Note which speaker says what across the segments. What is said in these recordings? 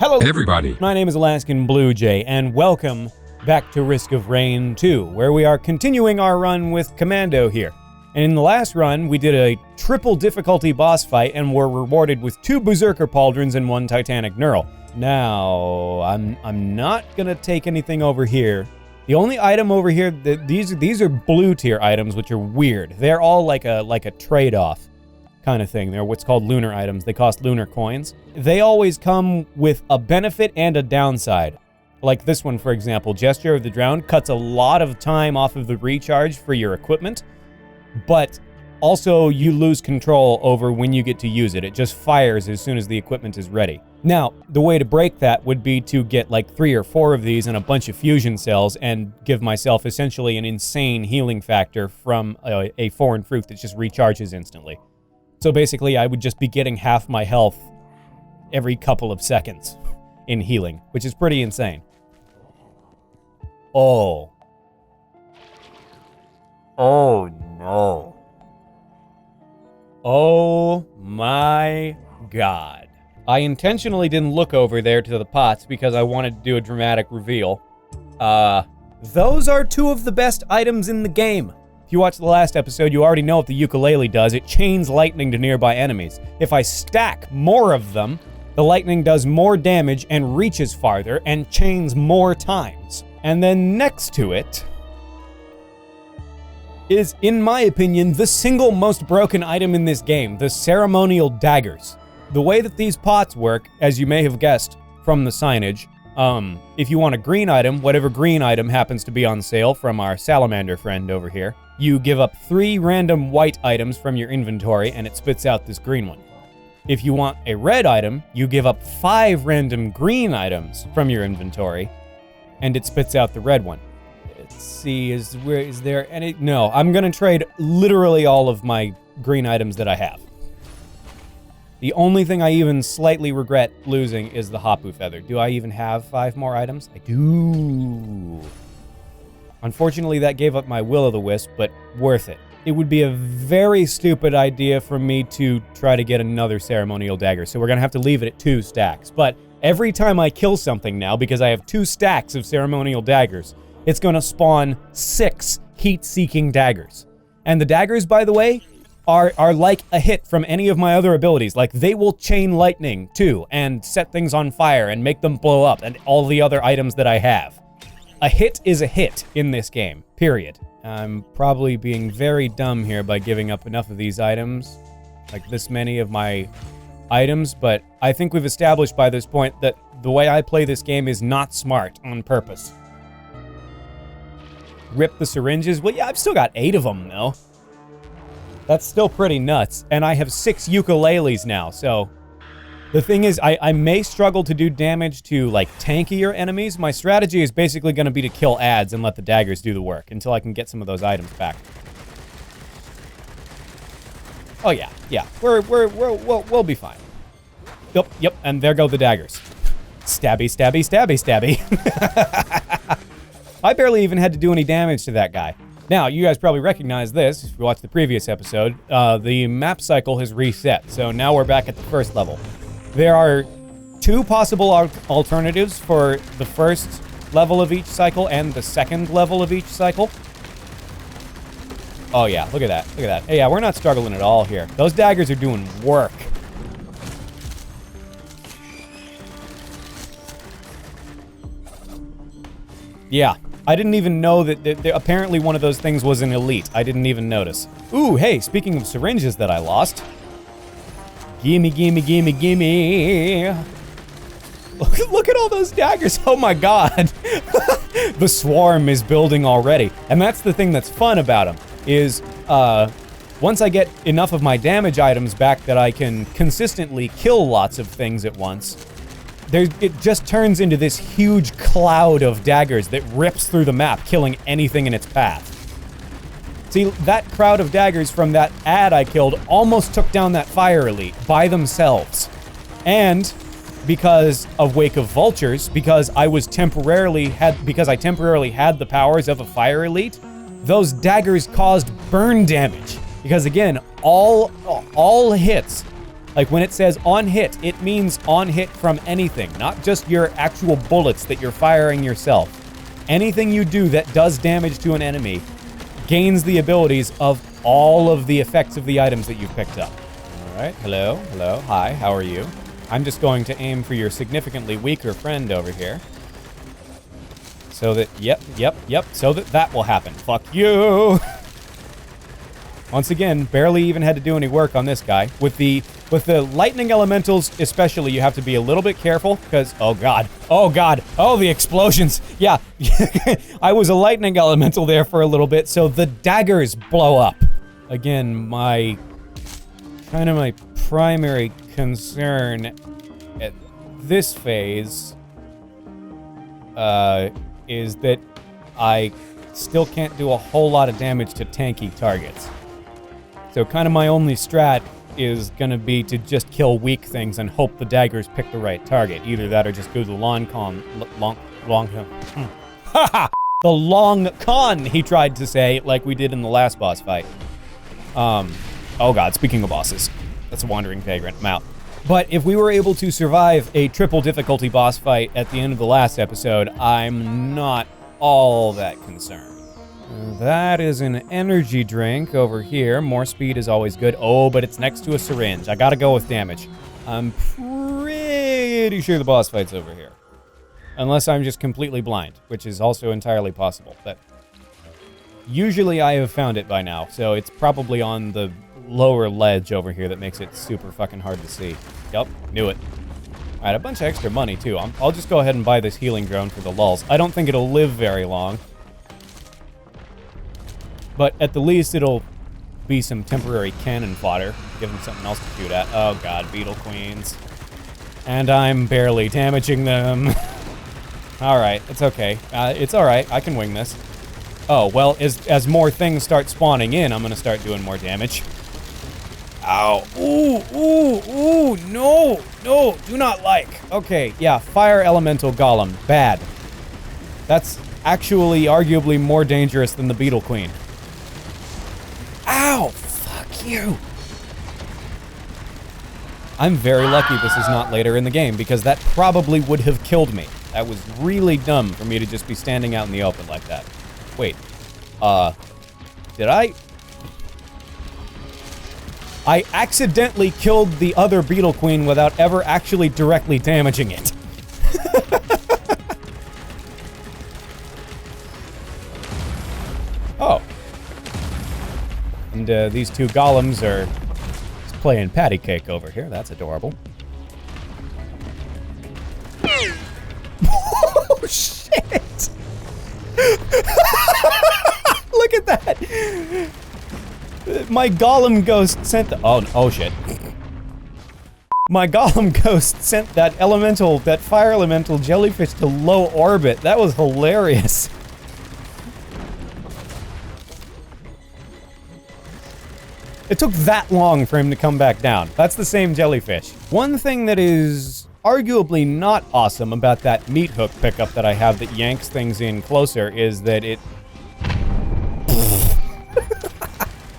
Speaker 1: Hello
Speaker 2: everybody.
Speaker 1: My name is Alaskan Blue Jay, and welcome back to Risk of Rain 2, where we are continuing our run with Commando here. And in the last run, we did a triple difficulty boss fight and were rewarded with 2 Berserker Pauldrons and 1 Titanic Knurl. Now, I'm not gonna take anything over here. The only item over here, these are blue tier items, which are weird. They're all like a trade-off kind of thing. They're what's called lunar items. They cost lunar coins. They always come with a benefit and a downside. Like this one, for example, Gesture of the Drowned cuts a lot of time off of the recharge for your equipment, but also you lose control over when you get to use it. It just fires as soon as the equipment is ready. Now, the way to break that would be to get like 3 or 4 of these and a bunch of fusion cells and give myself essentially an insane healing factor from a foreign fruit that just recharges instantly. So basically, I would just be getting half my health every couple of seconds in healing, which is pretty insane. Oh no. Oh my God. I intentionally didn't look over there to the pots because I wanted to do a dramatic reveal. Those are 2 of the best items in the game. If you watched the last episode, you already know what the ukulele does. It chains lightning to nearby enemies. If I stack more of them, the lightning does more damage and reaches farther and chains more times. And then next to it is, in my opinion, the single most broken item in this game, the ceremonial daggers. The way that these pots work, as you may have guessed from the signage, if you want a green item, whatever green item happens to be on sale from our salamander friend over here, you give up 3 random white items from your inventory and it spits out this green one. If you want a red item, you give up 5 random green items from your inventory and it spits out the red one. Let's see, is there any? No, I'm gonna trade literally all of my green items that I have. The only thing I even slightly regret losing is the Hapu Feather. Do I even have 5 more items? I do. Unfortunately, that gave up my Will-o'-the-Wisp, but worth it. It would be a very stupid idea for me to try to get another ceremonial dagger, so we're gonna have to leave it at 2 stacks. But every time I kill something now, because I have 2 stacks of ceremonial daggers, it's gonna spawn 6 heat-seeking daggers. And the daggers, by the way, are like a hit from any of my other abilities. Like, they will chain lightning, too, and set things on fire and make them blow up, and all the other items that I have. A hit is a hit in this game, period. I'm probably being very dumb here by giving up enough of these items, like this many of my items, but I think we've established by this point that the way I play this game is not smart on purpose. Rip the syringes? Well, yeah, I've still got 8 of them, though. That's still pretty nuts, and I have 6 ukuleles now, so the thing is, I may struggle to do damage to, like, tankier enemies. My strategy is basically going to be to kill ads and let the daggers do the work until I can get some of those items back. Oh, yeah, we'll be fine. Yep, and there go the daggers. Stabby, stabby, stabby, stabby. I barely even had to do any damage to that guy. Now, you guys probably recognize this if you watched the previous episode. The map cycle has reset, so now we're back at the first level. There are 2 possible alternatives for the first level of each cycle and the second level of each cycle. Oh yeah, look at that, look at that. Hey, yeah, we're not struggling at all here. Those daggers are doing work. Yeah, I didn't even know that apparently one of those things was an elite. I didn't even notice. Ooh, hey, speaking of syringes that I lost. Gimme, gimme, gimme, gimme. Look at all those daggers. Oh my God. The swarm is building already. And that's the thing that's fun about them, is once I get enough of my damage items back that I can consistently kill lots of things at once, it just turns into this huge cloud of daggers that rips through the map, killing anything in its path. See, that crowd of daggers from that ad I killed almost took down that fire elite by themselves. And because of Wake of Vultures, because I temporarily had the powers of a fire elite, those daggers caused burn damage. Because again, all hits Like when it says on hit, it means on hit from anything, not just your actual bullets that you're firing yourself. Anything you do that does damage to an enemy gains the abilities of all of the effects of the items that you've picked up. All right, hello, hi, how are you? I'm just going to aim for your significantly weaker friend over here. So that, yep, so that will happen. Fuck you! Once again, barely even had to do any work on this guy. With the lightning elementals especially, you have to be a little bit careful, because, oh god, oh, the explosions! Yeah, I was a lightning elemental there for a little bit, so the daggers blow up. Again, my primary concern at this phase is that I still can't do a whole lot of damage to tanky targets. So kind of my only strat is gonna be to just kill weak things and hope the daggers pick the right target. Either that or just do the long con, the long con, he tried to say, like we did in the last boss fight. Oh god, speaking of bosses, that's a wandering vagrant, I'm out. But if we were able to survive a triple difficulty boss fight at the end of the last episode, I'm not all that concerned. That is an energy drink over here. More speed is always good. Oh, but it's next to a syringe. I gotta go with damage. I'm pretty sure the boss fight's over here. Unless I'm just completely blind, which is also entirely possible. But usually I have found it by now, so it's probably on the lower ledge over here that makes it super fucking hard to see. Yup, knew it. Alright, a bunch of extra money, too. I'll just go ahead and buy this healing drone for the lulz. I don't think it'll live very long. But at the least, it'll be some temporary cannon fodder. Give them something else to shoot at. Oh god, beetle queens. And I'm barely damaging them. Alright, it's okay. It's alright, I can wing this. Oh, well, as more things start spawning in, I'm gonna start doing more damage. Ow. Ooh, no, do not like. Okay, yeah, fire elemental golem, bad. That's actually arguably more dangerous than the beetle queen. Ow, fuck you. I'm very lucky this is not later in the game, because that probably would have killed me. That was really dumb for me to just be standing out in the open like that. Wait, did I accidentally killed the other beetle queen without ever actually directly damaging it. Oh. And these two golems are just playing patty cake over here. That's adorable. Oh, shit! Look at that! My golem ghost sent the— oh shit. My golem ghost sent that fire elemental jellyfish to low orbit. That was hilarious. It took that long for him to come back down. That's the same jellyfish. One thing that is arguably not awesome about that meat hook pickup that I have that yanks things in closer is that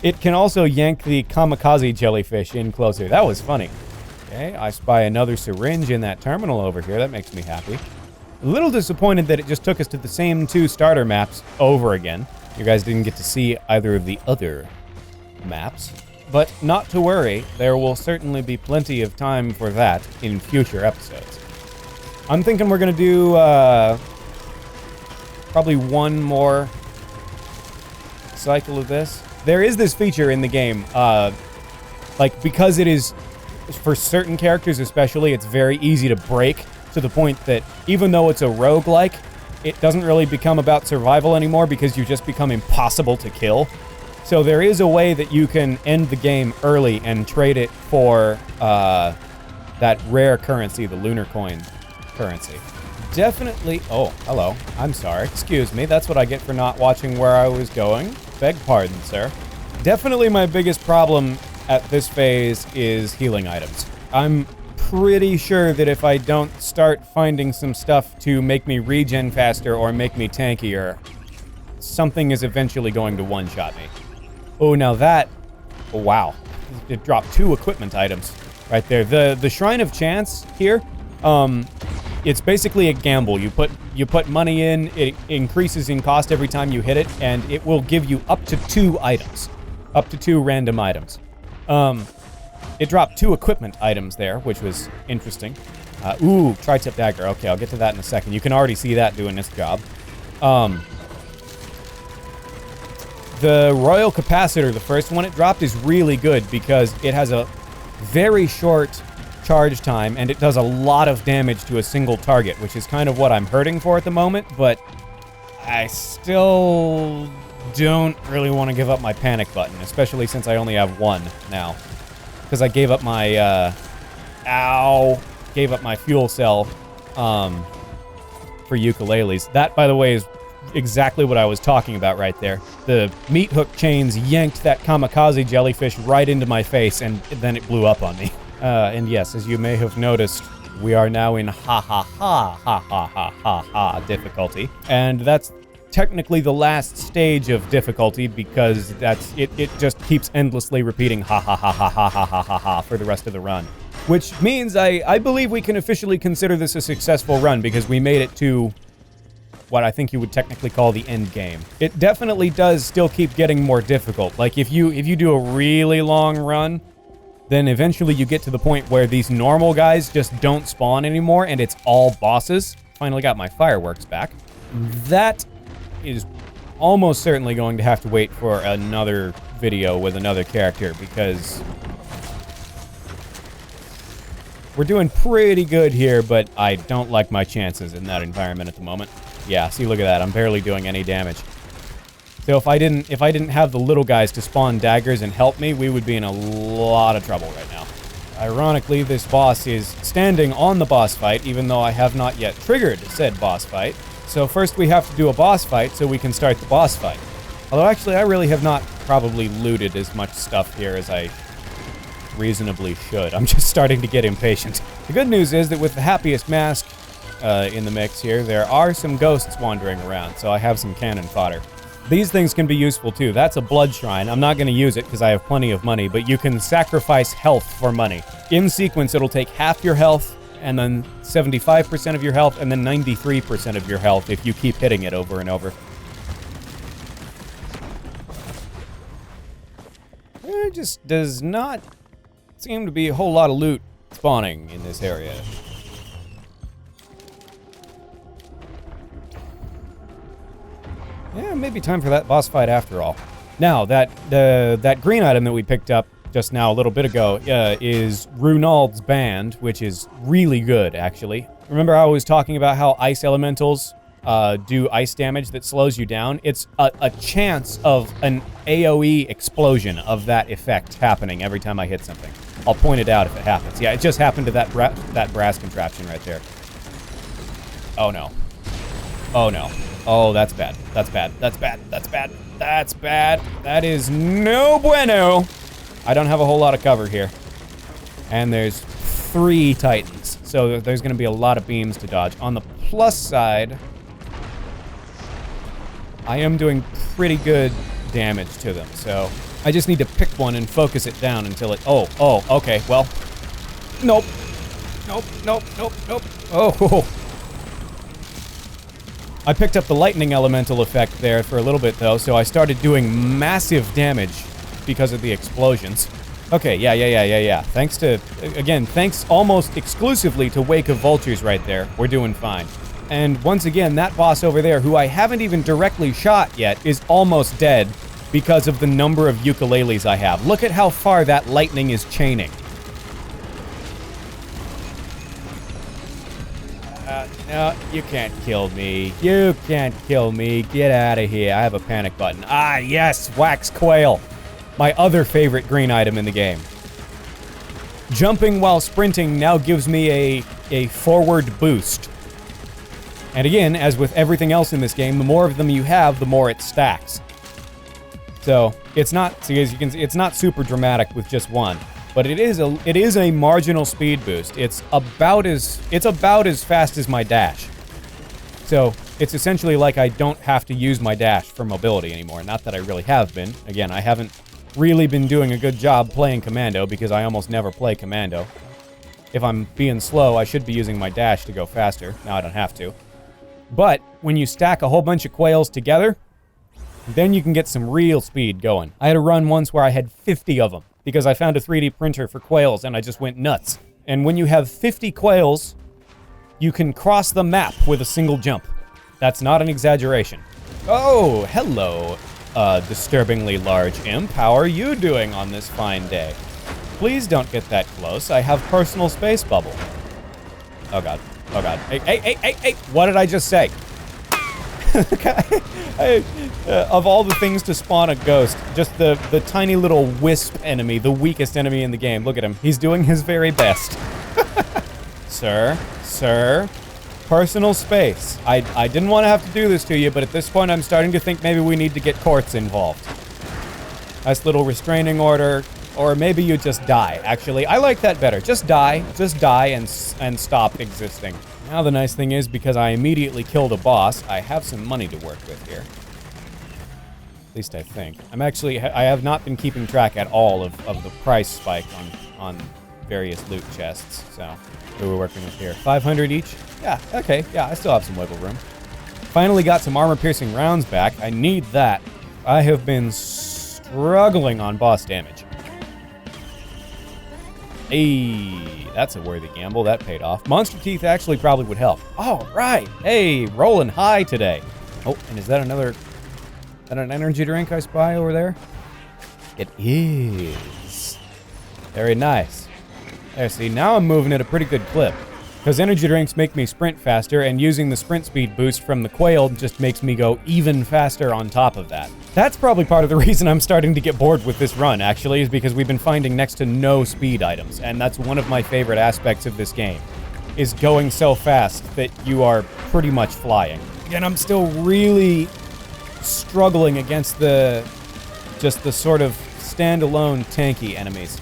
Speaker 1: it can also yank the kamikaze jellyfish in closer. That was funny. Okay, I spy another syringe in that terminal over here. That makes me happy. A little disappointed that it just took us to the same two starter maps over again. You guys didn't get to see either of the other maps. But not to worry, there will certainly be plenty of time for that in future episodes. I'm thinking we're gonna do probably one more cycle of this. There is this feature in the game, like, because it is, for certain characters especially, it's very easy to break, to the point that even though it's a roguelike, it doesn't really become about survival anymore because you just become impossible to kill. So there is a way that you can end the game early and trade it for that rare currency, the lunar coin currency. Definitely— oh, hello. I'm sorry. Excuse me. That's what I get for not watching where I was going. Beg pardon, sir. Definitely my biggest problem at this phase is healing items. I'm pretty sure that if I don't start finding some stuff to make me regen faster or make me tankier, something is eventually going to one-shot me. Oh, now that— oh, wow. It dropped 2 equipment items. right there. The Shrine of Chance here, it's basically a gamble. You put money in, it increases in cost every time you hit it, and it will give you up to 2 items. Up to 2 random items. It dropped 2 equipment items there, which was interesting. Ooh, tri-tip dagger. Okay, I'll get to that in a second. You can already see that doing its job. The Royal Capacitor, the first one it dropped, is really good because it has a very short charge time and it does a lot of damage to a single target, which is kind of what I'm hurting for at the moment, but I still don't really want to give up my panic button, especially since I only have 1 now. Because I gave up my, gave up my fuel cell, for ukuleles. That, by the way, is exactly what I was talking about right there. The meat hook chains yanked that kamikaze jellyfish right into my face, and then it blew up on me. And yes, as you may have noticed, we are now in ha difficulty. And that's technically the last stage of difficulty because it just keeps endlessly repeating ha for the rest of the run. Which means I believe we can officially consider this a successful run because we made it to what I think you would technically call the end game. It definitely does still keep getting more difficult. Like if you do a really long run, then eventually you get to the point where these normal guys just don't spawn anymore and it's all bosses. Finally got my fireworks back. That is almost certainly going to have to wait for another video with another character because we're doing pretty good here, but I don't like my chances in that environment at the moment. Yeah, see, look at that. I'm barely doing any damage. So if I didn't have the little guys to spawn daggers and help me, we would be in a lot of trouble right now. Ironically, this boss is standing on the boss fight, even though I have not yet triggered said boss fight. So first we have to do a boss fight so we can start the boss fight. Although actually I really have not probably looted as much stuff here as I reasonably should. I'm just starting to get impatient. The good news is that with the happiest mask in the mix here, there are some ghosts wandering around, so I have some cannon fodder. These things can be useful too. That's a blood shrine. I'm not going to use it because I have plenty of money, but you can sacrifice health for money. In sequence, it'll take half your health, and then 75% of your health, and then 93% of your health if you keep hitting it over and over. There just does not seem to be a whole lot of loot spawning in this area. Yeah, maybe time for that boss fight after all. Now, that green item that we picked up just now a little bit ago is Runald's Band, which is really good, actually. Remember how I was talking about how ice elementals do ice damage that slows you down? It's a chance of an AoE explosion of that effect happening every time I hit something. I'll point it out if it happens. Yeah, it just happened to that brass contraption right there. Oh no. Oh no. Oh, that's bad. That's bad. That's bad. That's bad. That's bad. That is no bueno. I don't have a whole lot of cover here. And there's 3 titans. So there's going to be a lot of beams to dodge. On the plus side, I am doing pretty good damage to them. So I just need to pick one and focus it down until it... Oh, okay. Well, nope. Nope. Oh. I picked up the lightning elemental effect there for a little bit though, so I started doing massive damage because of the explosions. Okay, yeah. Thanks almost exclusively to Wake of Vultures right there. We're doing fine. And once again, that boss over there, who I haven't even directly shot yet, is almost dead because of the number of ukuleles I have. Look at how far that lightning is chaining. No, you can't kill me. You can't kill me. Get out of here. I have a panic button. Ah, yes, Wax Quail. My other favorite green item in the game. Jumping while sprinting now gives me a forward boost. And again, as with everything else in this game, the more of them you have, the more it stacks. So, it's not, so as you can see, it's not super dramatic with just one. But it is a marginal speed boost. It's about as fast as my dash. So it's essentially like I don't have to use my dash for mobility anymore. Not that I really have been. Again, I haven't really been doing a good job playing Commando because I almost never play Commando. If I'm being slow, I should be using my dash to go faster. Now I don't have to. But when you stack a whole bunch of quails together, then you can get some real speed going. I had a run once where I had 50 of them because I found a 3D printer for quails and I just went nuts. And when you have 50 quails, you can cross the map with a single jump. That's not an exaggeration. Oh, hello, disturbingly large imp. How are you doing on this fine day? Please don't get that close. I have personal space bubble. Oh god. Oh god. Hey. What did I just say? Of all the things to spawn a ghost, just the tiny little wisp enemy, the weakest enemy in the game. Look at him. He's doing his very best. Sir, personal space. I didn't want to have to do this to you, but at this point I'm starting to think maybe we need to get courts involved. Nice little restraining order. Or maybe you just die. Actually, I like that better. Just die and stop existing. Now the nice thing is, because I immediately killed a boss, I have some money to work with here. At least I think. I have not been keeping track at all of the price spike on various loot chests. So, what are we working with here? 500 each? Yeah, okay, yeah, I still have some wiggle room. Finally got some armor-piercing rounds back. I need that. I have been struggling on boss damage. Hey, that's a worthy gamble. That paid off. Monster Teeth actually probably would help. All right. Hey, rolling high today. Oh, and is that an energy drink I spy over there? It is. Very nice. There, see, now I'm moving at a pretty good clip. Because energy drinks make me sprint faster, and using the sprint speed boost from the quail just makes me go even faster on top of that. That's probably part of the reason I'm starting to get bored with this run, actually, is because we've been finding next to no speed items, and that's one of my favorite aspects of this game, is going so fast that you are pretty much flying. And I'm still really struggling against the sort of standalone tanky enemies.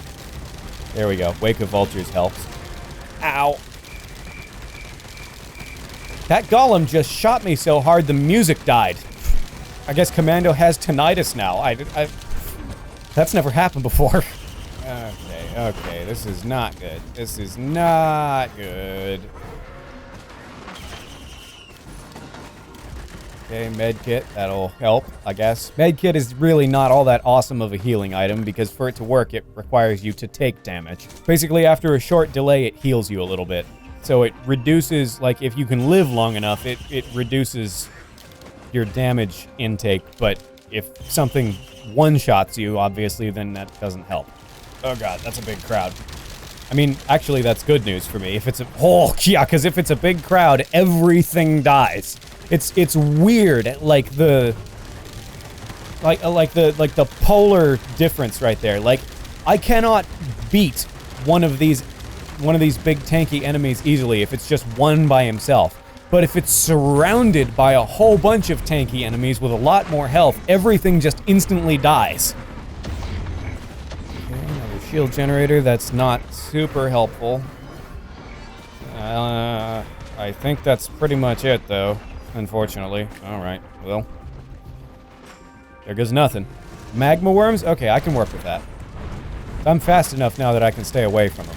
Speaker 1: There we go. Wake of Vultures helps. Ow. That golem just shot me so hard the music died. I guess Commando has tinnitus now. That's never happened before. Okay, this is not good. This is not good. Okay, medkit, that'll help, I guess. Medkit is really not all that awesome of a healing item because for it to work, it requires you to take damage. Basically, after a short delay, it heals you a little bit. So it reduces, like, if you can live long enough, it reduces your damage intake, but if something one-shots you, obviously, then that doesn't help. Oh god, that's a big crowd. I mean, actually, that's good news for me. If it's because if it's a big crowd, everything dies. It's weird, like the polar difference right there. Like, I cannot beat one of these big tanky enemies easily if it's just one by himself. But if it's surrounded by a whole bunch of tanky enemies with a lot more health, everything just instantly dies. Okay, another shield generator. That's not super helpful. I think that's pretty much it, though, unfortunately. Alright, well. There goes nothing. Magma worms? Okay, I can work with that. I'm fast enough now that I can stay away from them.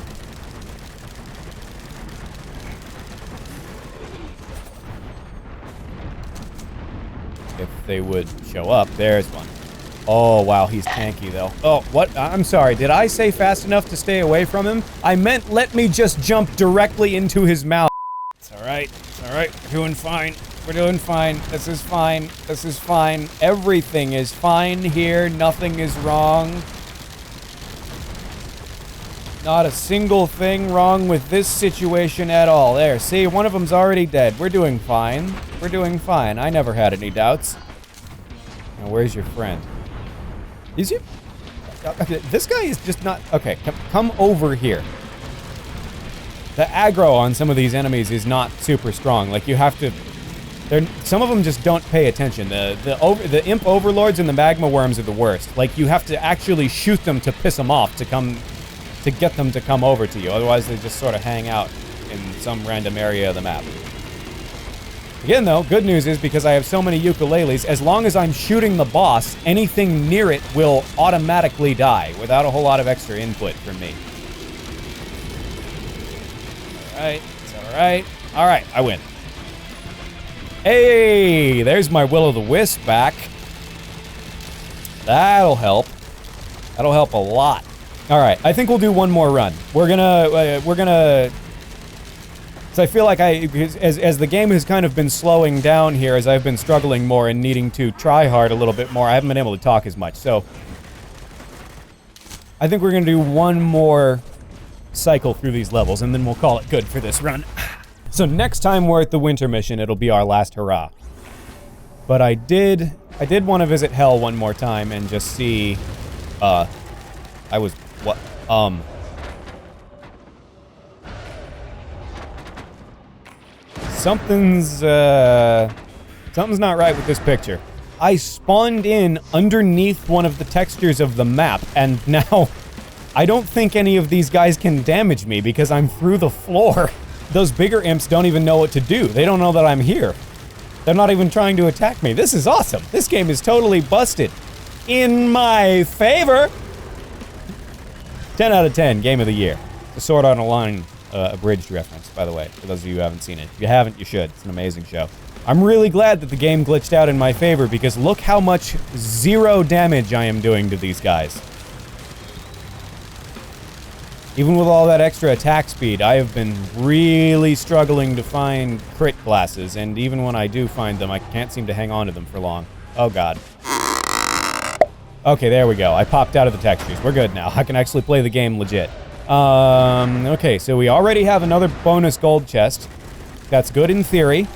Speaker 1: If they would show up. There's one. Oh, wow, he's tanky, though. Oh, what? I'm sorry. Did I say fast enough to stay away from him? I meant let me just jump directly into his mouth. It's all right. It's all right. We're doing fine. We're doing fine. This is fine. This is fine. Everything is fine here. Nothing is wrong. Not a single thing wrong with this situation at all. There, see, one of them's already dead. We're doing fine. We're doing fine. I never had any doubts. Now, where's your friend? Is you? Okay, this guy is just not... Okay, come over here. The aggro on some of these enemies is not super strong. Like, you have to... Some of them just don't pay attention. The imp overlords and the magma worms are the worst. Like, you have to actually shoot them to piss them off, to get them to come over to you. Otherwise, they just sort of hang out in some random area of the map. Again, though, good news is because I have so many ukuleles, as long as I'm shooting the boss, anything near it will automatically die without a whole lot of extra input from me. Alright, it's alright. Alright, I win. Hey, there's my Will-O-the-Wisp back. That'll help. That'll help a lot. Alright, I think we'll do one more run. We're gonna... So I feel like as the game has kind of been slowing down here, as I've been struggling more and needing to try hard a little bit more, I haven't been able to talk as much, so... I think we're gonna do one more cycle through these levels, and then we'll call it good for this run. So next time we're at the winter mission, it'll be our last hurrah. But I did want to visit Hell one more time and just see, something's not right with this picture. I spawned in underneath one of the textures of the map, and now I don't think any of these guys can damage me because I'm through the floor. Those bigger imps don't even know what to do. They don't know that I'm here. They're not even trying to attack me. This is awesome. This game is totally busted. In my favor. 10 out of 10, game of the year. The Sword Art Online abridged reference, by the way, for those of you who haven't seen it. If you haven't, you should. It's an amazing show. I'm really glad that the game glitched out in my favor because look how much 0 damage I am doing to these guys. Even with all that extra attack speed, I have been really struggling to find crit classes, and even when I do find them, I can't seem to hang on to them for long. Oh god. Okay, there we go. I popped out of the textures. We're good now. I can actually play the game legit. Okay, so we already have another bonus gold chest. That's good in theory.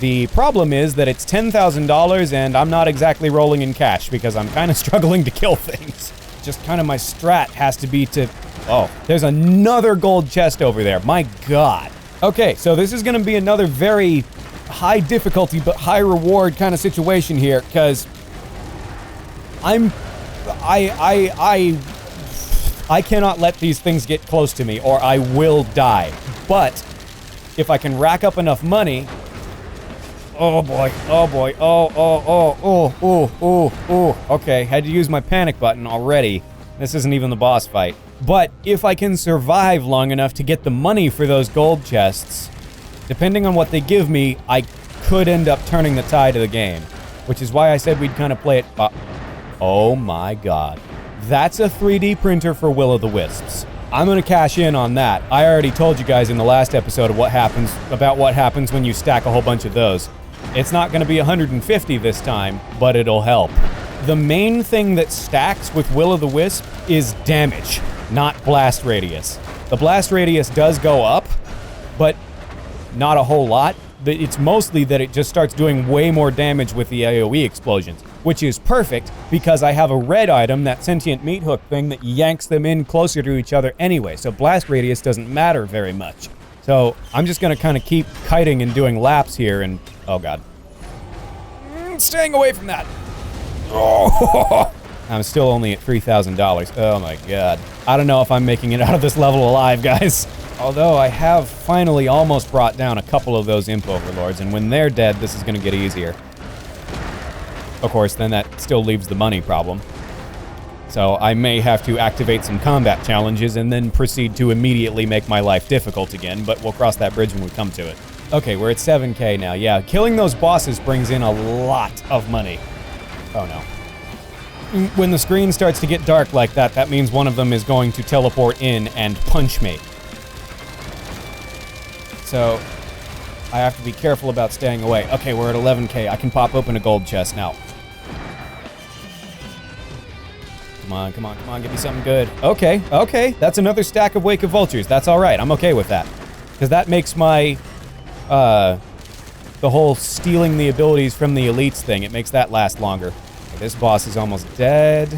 Speaker 1: The problem is that it's $10,000 and I'm not exactly rolling in cash because I'm kind of struggling to kill things. Just kind of my strat has to be to... Oh, there's another gold chest over there. My god. Okay, so this is going to be another very high difficulty but high reward kind of situation here, because I cannot let these things get close to me or I will die. But if I can rack up enough money... Oh boy, oh boy, okay, had to use my panic button already. This isn't even the boss fight. But if I can survive long enough to get the money for those gold chests, depending on what they give me, I could end up turning the tide of the game. Which is why I said we'd kind of play it... oh my god. That's a 3D printer for Will-O-the-Wisps. I'm gonna cash in on that. I already told you guys in the last episode of what happens when you stack a whole bunch of those. It's not gonna be 150 this time, but it'll help. The main thing that stacks with Will-O-the-Wisp is damage, not blast radius. The blast radius does go up, but not a whole lot. It's mostly that it just starts doing way more damage with the AoE explosions, which is perfect because I have a red item, that sentient meat hook thing that yanks them in closer to each other anyway, so blast radius doesn't matter very much. So I'm just gonna kind of keep kiting and doing laps here and... oh god. Staying away from that! Oh. I'm still only at $3,000. Oh my god. I don't know if I'm making it out of this level alive, guys. Although I have finally almost brought down a couple of those imp overlords, and when they're dead, this is gonna get easier. Of course, then that still leaves the money problem. So I may have to activate some combat challenges and then proceed to immediately make my life difficult again, but we'll cross that bridge when we come to it. Okay, we're at 7K now. Yeah, killing those bosses brings in a lot of money. Oh no. When the screen starts to get dark like that, that means one of them is going to teleport in and punch me. So I have to be careful about staying away. Okay, we're at 11K. I can pop open a gold chest now. Come on, come on, come on, give me something good. Okay, okay, that's another stack of Wake of Vultures. That's all right, I'm okay with that. Because that makes my, the whole stealing the abilities from the elites thing, it makes that last longer. Okay, this boss is almost dead.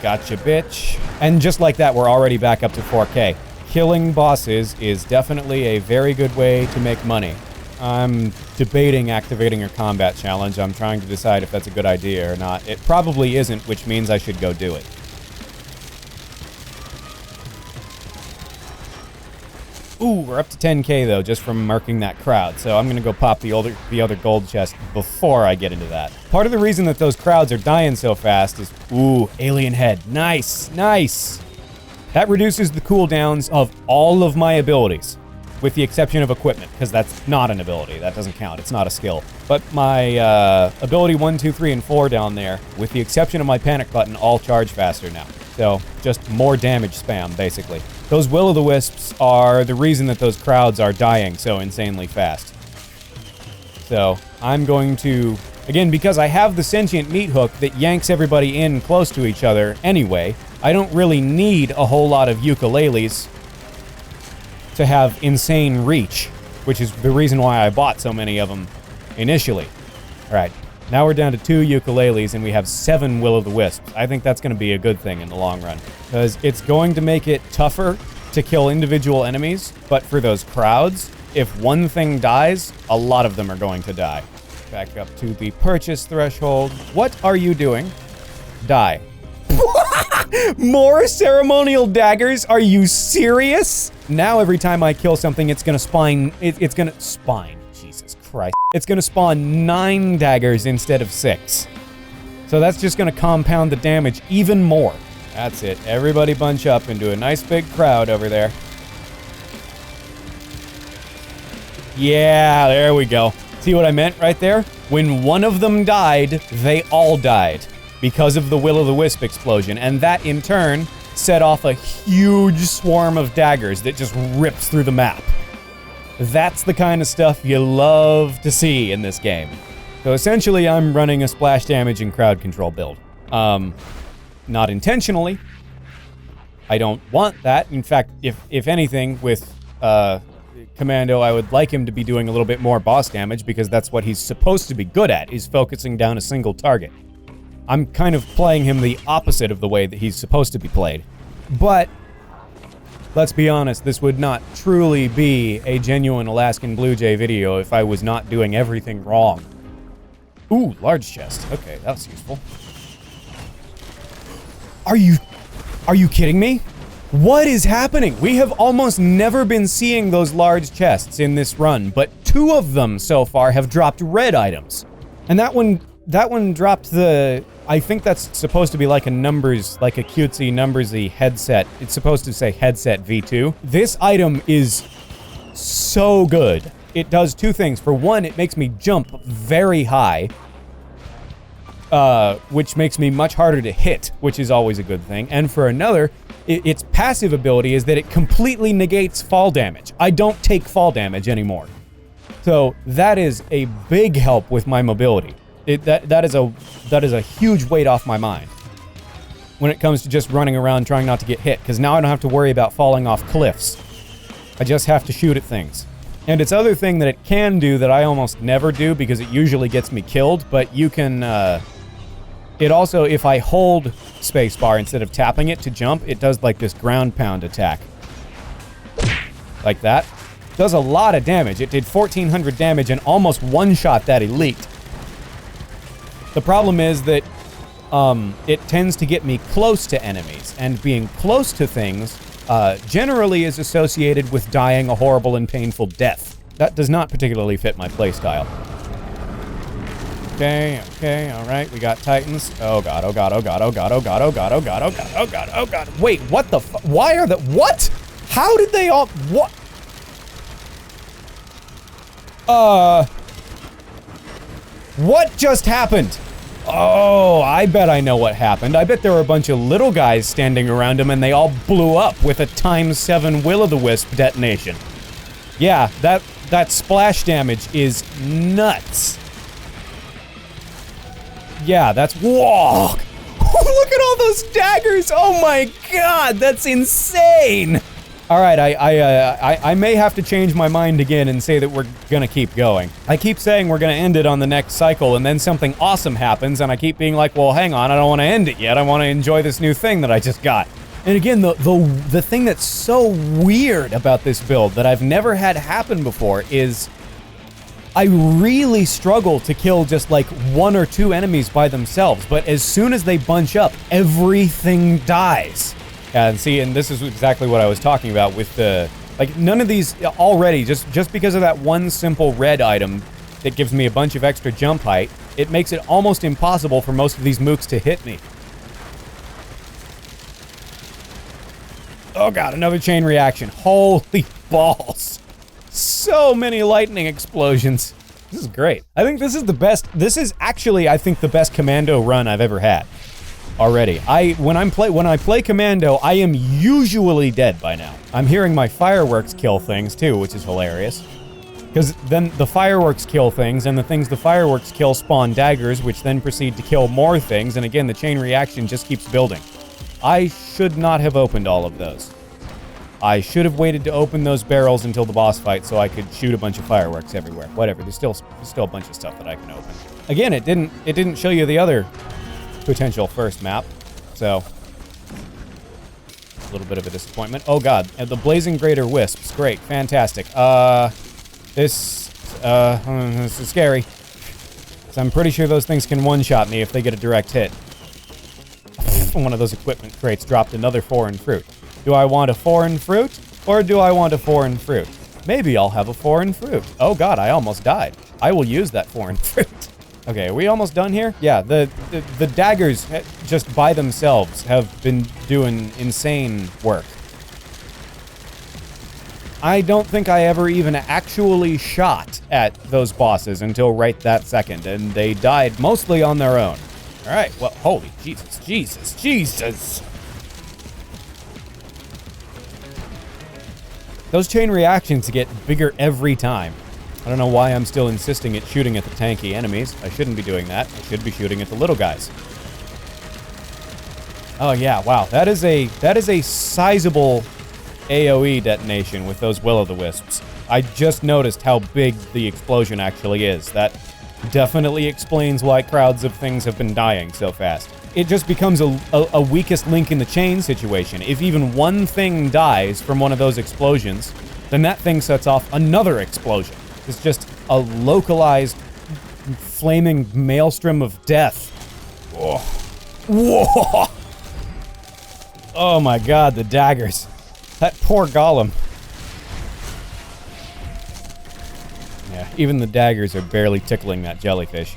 Speaker 1: Gotcha, bitch. And just like that, we're already back up to 4K. Killing bosses is definitely a very good way to make money. I'm debating activating a combat challenge. I'm trying to decide if that's a good idea or not. It probably isn't, which means I should go do it. Ooh, we're up to 10k though, just from marking that crowd. So I'm gonna go pop the other gold chest before I get into that. Part of the reason that those crowds are dying so fast is, ooh, alien head. Nice, nice. That reduces the cooldowns of all of my abilities, with the exception of equipment, because that's not an ability. That doesn't count. It's not a skill. But my ability 1, 2, 3, and 4 down there, with the exception of my panic button, all charge faster now. So just more damage spam, basically. Those will-o'-the-wisps are the reason that those crowds are dying so insanely fast. So I'm going to, again, because I have the sentient meat hook that yanks everybody in close to each other anyway, I don't really need a whole lot of ukuleles to have insane reach, which is the reason why I bought so many of them initially. All right, now we're down to 2 ukuleles and we have 7 will-o'-the-wisps. I think that's going to be a good thing in the long run, because it's going to make it tougher to kill individual enemies, but for those crowds, if one thing dies, a lot of them are going to die. Back up to the purchase threshold. What are you doing? Die. More ceremonial daggers? Are you serious? Now every time I kill something, it's gonna spine. It's gonna spine. Jesus Christ. It's gonna spawn 9 daggers instead of 6. So that's just gonna compound the damage even more. That's it. Everybody bunch up into a nice big crowd over there. Yeah, there we go. See what I meant right there? When one of them died, they all died because of the will-o'-the-wisp explosion, and that in turn set off a huge swarm of daggers that just rips through the map. That's the kind of stuff you love to see in this game. So essentially, I'm running a splash damage and crowd control build. Not intentionally. I don't want that. In fact, if anything, with Commando, I would like him to be doing a little bit more boss damage, because that's what he's supposed to be good at, is focusing down a single target. I'm kind of playing him the opposite of the way that he's supposed to be played. But let's be honest, this would not truly be a genuine Alaskan Blue Jay video if I was not doing everything wrong. Ooh, large chest. Okay, that was useful. Are you kidding me? What is happening? We have almost never been seeing those large chests in this run, but 2 of them so far have dropped red items. And that one dropped the, I think that's supposed to be like a numbers, like a cutesy numbersy headset. It's supposed to say headset V2. This item is so good. It does 2 things. For one, it makes me jump very high, which makes me much harder to hit, which is always a good thing. And for another, its passive ability is that it completely negates fall damage. I don't take fall damage anymore. So that is a big help with my mobility. That is a huge weight off my mind when it comes to just running around trying not to get hit, because now I don't have to worry about falling off cliffs. I just have to shoot at things. And its other thing that it can do that I almost never do, because it usually gets me killed, but you can, it also, if I hold spacebar instead of tapping it to jump, it does like this ground pound attack. Like that. Does a lot of damage. It did 1,400 damage and almost one-shot that elite. The problem is that it tends to get me close to enemies, and being close to things generally is associated with dying a horrible and painful death. That does not particularly fit my playstyle. Okay, alright, we got Titans. Oh god, oh god, oh god, oh god, oh god, oh god, oh god, oh god, oh god, oh god. Wait, what the why are the- what? How did they all- what? What just happened? Oh, I bet I know what happened. I bet there were a bunch of little guys standing around him and they all blew up with a ×7 will-o'-the-wisp detonation. Yeah, that splash damage is nuts. Yeah, that's- whoa! Look at all those daggers! Oh my god, that's insane! Alright, I may have to change my mind again and say that we're gonna keep going. I keep saying we're gonna end it on the next cycle, and then something awesome happens, and I keep being like, well, hang on, I don't want to end it yet. I want to enjoy this new thing that I just got. And again, the thing that's so weird about this build that I've never had happen before is I really struggle to kill just like 1 or 2 enemies by themselves, but as soon as they bunch up, everything dies. And see, and this is exactly what I was talking about with the Like, none of these already, just because of that one simple red item that gives me a bunch of extra jump height, it makes it almost impossible for most of these mooks to hit me. Oh god, another chain reaction. Holy balls. So many lightning explosions. This is great. I think this is the best. This is actually, I think, the best commando run I've ever had. Already. When I play commando, I am usually dead by now. I'm hearing my fireworks kill things too, which is hilarious. Because then the fireworks kill things, and the things the fireworks kill spawn daggers, which then proceed to kill more things, and again, the chain reaction just keeps building. I should not have opened all of those. I should have waited to open those barrels until the boss fight so I could shoot a bunch of fireworks everywhere. Whatever, there's still a bunch of stuff that I can open. Again, it didn't show you the other potential first map, so a little bit of a disappointment. Oh god, the Blazing Greater Wisps, great, fantastic. This is scary. So I'm pretty sure those things can one-shot me if they get a direct hit. One of those equipment crates dropped another foreign fruit. Do I want a foreign fruit, or do I want a foreign fruit? Maybe I'll have a foreign fruit. Oh god, I almost died. I will use that foreign fruit. Okay, are we almost done here? Yeah, the daggers just by themselves have been doing insane work. I don't think I ever even actually shot at those bosses until right that second, and they died mostly on their own. All right, well, holy Jesus. Those chain reactions get bigger every time. I don't know why I'm still insisting at shooting at the tanky enemies. I shouldn't be doing that. I should be shooting at the little guys. Oh yeah, wow. That is a sizable AoE detonation with those Will-O-the-Wisps. I just noticed how big the explosion actually is. That definitely explains why crowds of things have been dying so fast. It just becomes a weakest link in the chain situation. If even one thing dies from one of those explosions, then that thing sets off another explosion. It's just a localized, flaming maelstrom of death. Whoa. Whoa! Oh my god, the daggers. That poor golem. Yeah, even the daggers are barely tickling that jellyfish.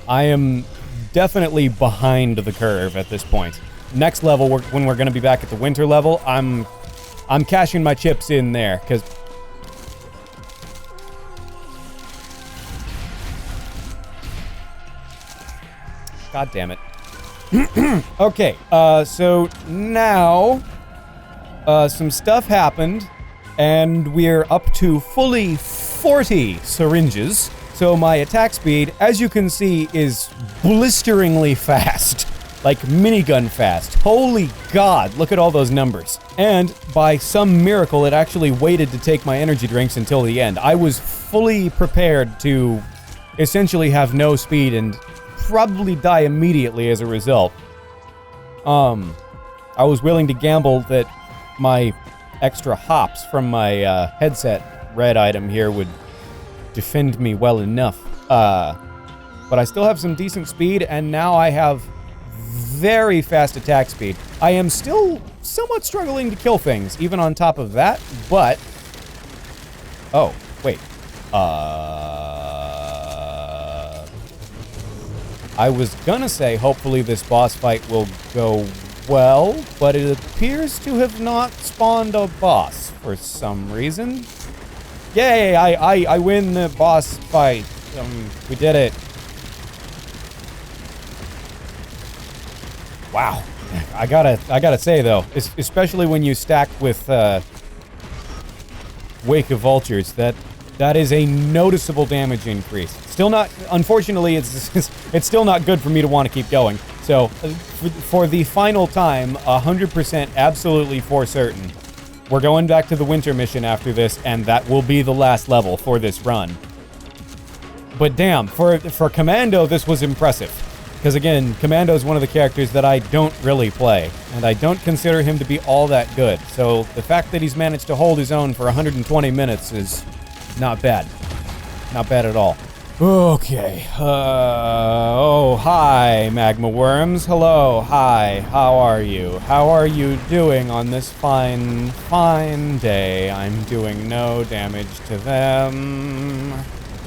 Speaker 1: I am definitely behind the curve at this point. Next level, when we're going to be back at the winter level, I'm cashing my chips in there, because... God damn it. Okay, so now some stuff happened, and we're up to fully 40 syringes. So my attack speed, as you can see, is blisteringly fast. Like minigun fast. Holy god, look at all those numbers. And by some miracle, it actually waited to take my energy drinks until the end. I was fully prepared to essentially have no speed and probably die immediately as a result. I was willing to gamble that my extra hops from my headset red item here would defend me well enough. But I still have some decent speed, and now I have very fast attack speed. I am still somewhat struggling to kill things, even on top of that, but... Oh, wait. I was gonna say hopefully this boss fight will go well, but it appears to have not spawned a boss for some reason. Yay, I win the boss fight. We did it. Wow. I gotta say though, especially when you stack with Wake of Vultures, that is a noticeable damage increase. Still not, unfortunately, it's still not good for me to want to keep going. So, for the final time, 100% absolutely for certain, we're going back to the winter mission after this, and that will be the last level for this run. But damn, for Commando, this was impressive. Because again, Commando is one of the characters that I don't really play, and I don't consider him to be all that good. So the fact that he's managed to hold his own for 120 minutes is not bad. Not bad at all. Okay, oh, hi, magma worms. Hello, hi, how are you? How are you doing on this fine, fine day? I'm doing no damage to them.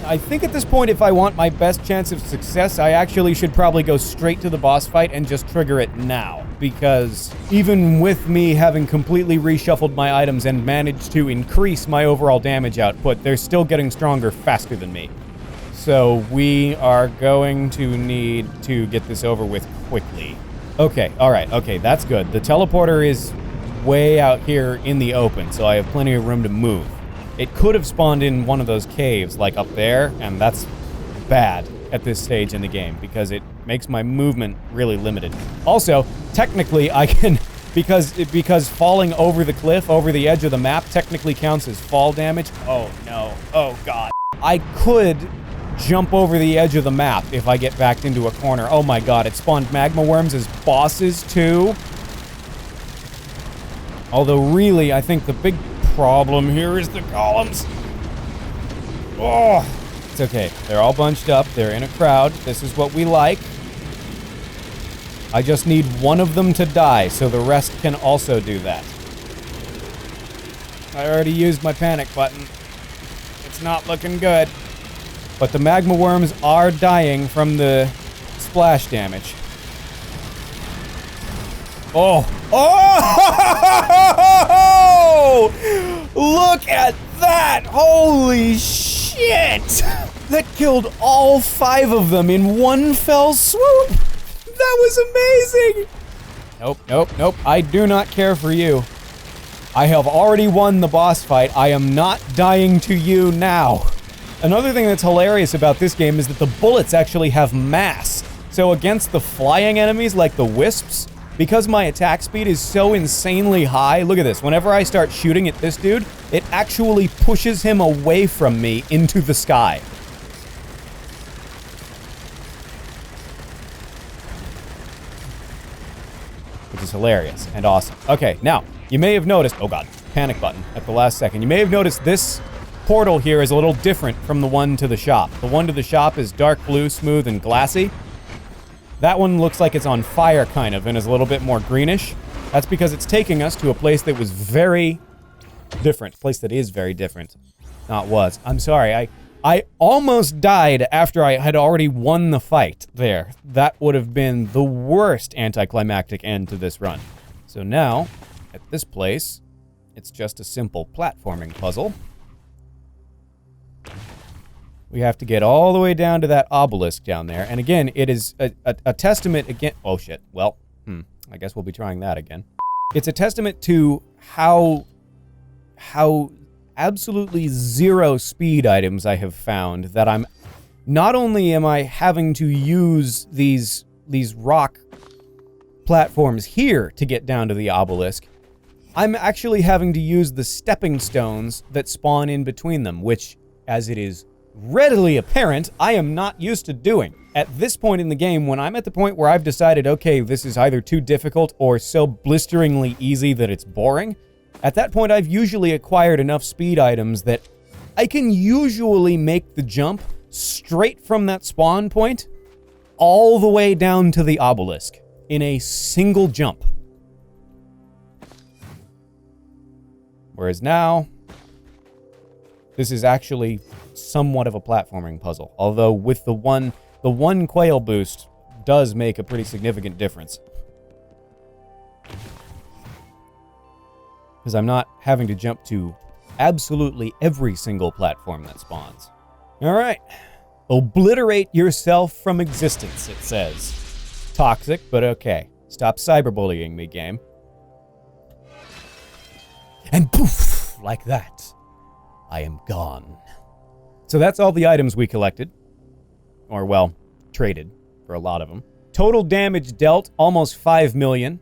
Speaker 1: I think at this point, if I want my best chance of success, I actually should probably go straight to the boss fight and just trigger it now. Because even with me having completely reshuffled my items and managed to increase my overall damage output, they're still getting stronger faster than me. So we are going to need to get this over with quickly. Okay, alright, okay, that's good. The teleporter is way out here in the open, so I have plenty of room to move. It could have spawned in one of those caves, like up there, and that's bad at this stage in the game, because it makes my movement really limited. Also, technically, I can, because falling over the cliff, over the edge of the map, technically counts as fall damage. Oh no, oh god. I could jump over the edge of the map if I get backed into a corner. Oh my god, it spawned magma worms as bosses too. Although really, I think the big problem here is the columns. Oh, it's okay. They're all bunched up. They're in a crowd. This is what we like. I just need one of them to die, so the rest can also do that. I already used my panic button. It's not looking good. But the magma worms are dying from the splash damage. Oh! Oh! Look at that! Holy shit! That killed all 5 of them in one fell swoop! That was amazing! Nope, nope, nope. I do not care for you. I have already won the boss fight. I am not dying to you now. Another thing that's hilarious about this game is that the bullets actually have mass. So against the flying enemies like the wisps, because my attack speed is so insanely high, look at this, whenever I start shooting at this dude, it actually pushes him away from me into the sky. Which is hilarious and awesome. Okay, now, you may have noticed, oh god, panic button at the last second. You may have noticed this portal here is a little different from the one to the shop. The one to the shop is dark blue, smooth, and glassy. That one looks like it's on fire, kind of, and is a little bit more greenish. That's because it's taking us to a place that was very different. A place that is very different. Not was. I'm sorry, I almost died after I had already won the fight there. That would have been the worst anticlimactic end to this run. So now, at this place, it's just a simple platforming puzzle. We have to get all the way down to that obelisk down there. And again, it is a testament again. Oh shit. Well, I guess we'll be trying that again. It's a testament to how absolutely zero speed items I have found that I'm not only am I having to use these rock platforms here to get down to the obelisk, I'm actually having to use the stepping stones that spawn in between them, which, as it is readily apparent, I am not used to doing. At this point in the game, when I'm at the point where I've decided, okay, this is either too difficult or so blisteringly easy that it's boring, at that point I've usually acquired enough speed items that I can usually make the jump straight from that spawn point all the way down to the obelisk in a single jump. Whereas now, this is actually somewhat of a platforming puzzle, although with the one quail boost does make a pretty significant difference. Because I'm not having to jump to absolutely every single platform that spawns. Alright. Obliterate yourself from existence, it says. Toxic, but okay. Stop cyberbullying me, game. And poof! Like that. I am gone. So that's all the items we collected. Or, well, traded for a lot of them. Total damage dealt, almost 5 million.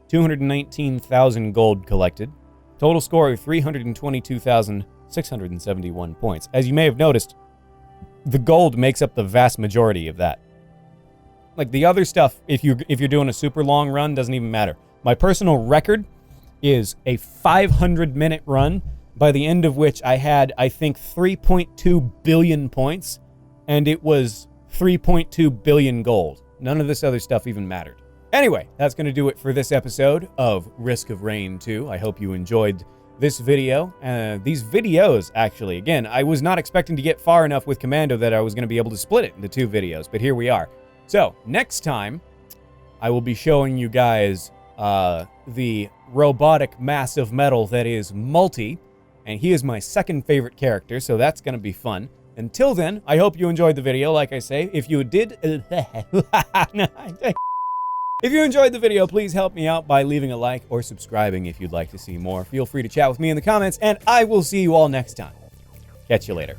Speaker 1: 219,000 gold collected. Total score of 322,671 points. As you may have noticed, the gold makes up the vast majority of that. Like, the other stuff, if you're doing a super long run, doesn't even matter. My personal record is a 500-minute run, by the end of which I had, I think, 3.2 billion points. and it was 3.2 billion gold. None of this other stuff even mattered. Anyway, that's going to do it for this episode of Risk of Rain 2. I hope you enjoyed this video. These videos, actually, again, I was not expecting to get far enough with Commando that I was going to be able to split it into 2 videos, but here we are. So, next time, I will be showing you guys the robotic mass of metal that is Multi, and he is my second favorite character, so that's going to be fun. Until then, I hope you enjoyed the video. Like I say, if you did... If you enjoyed the video, please help me out by leaving a like or subscribing if you'd like to see more. Feel free to chat with me in the comments, and I will see you all next time. Catch you later.